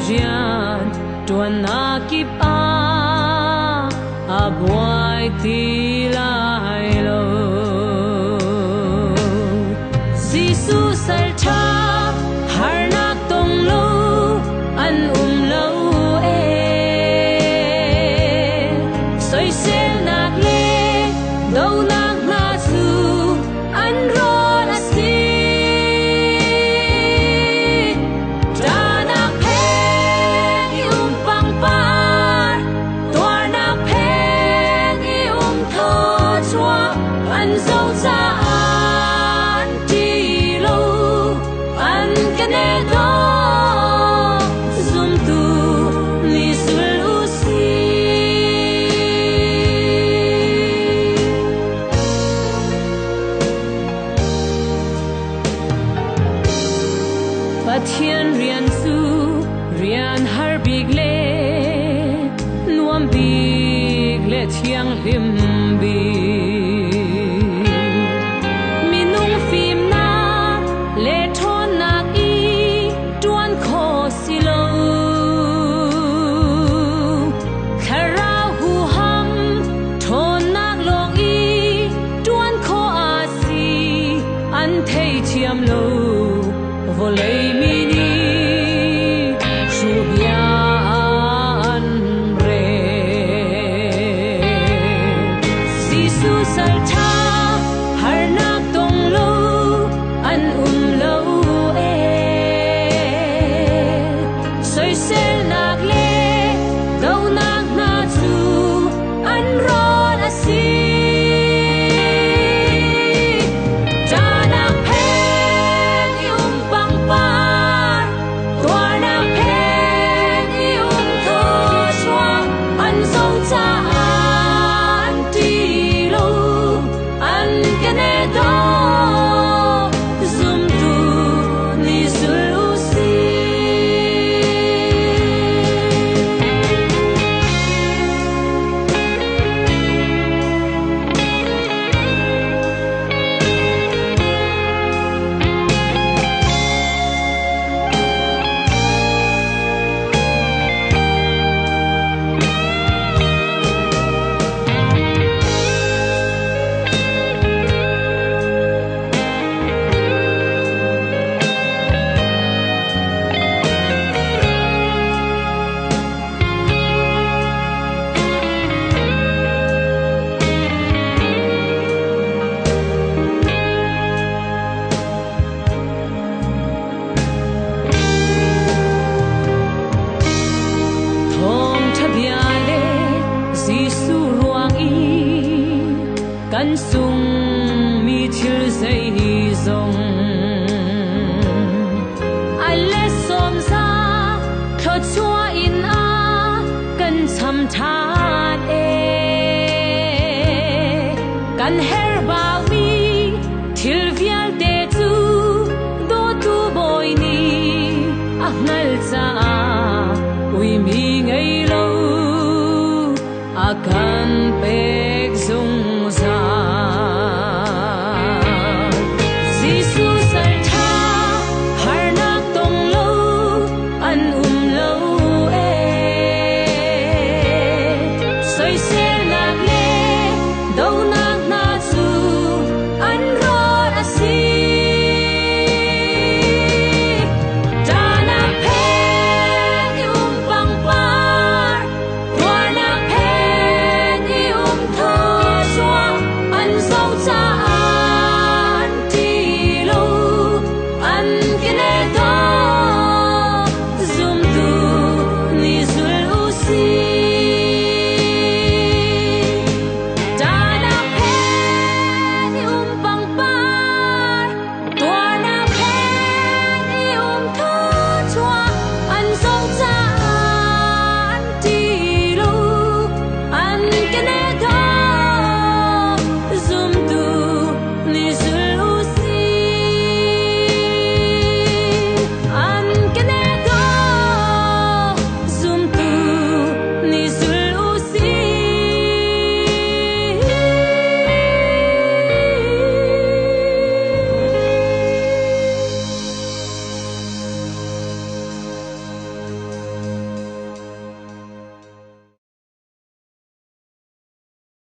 rian tuan na ki pa a boy ti lai lo Giêsu sal cha har nak tong lo an lo e soi sel nak le do nak na su an ron a si Tahnak phen i pangpar tua nak phen i tho chua an dâu cha an ti lo an kan e do zum tu ni sul u si Pathian rian su rian har big le nuam big le thiang lim bi minung phim na le thon nak i tuan kho silo khara hu ham thon nak long i tuan kho a si an thei thiam lo volei mi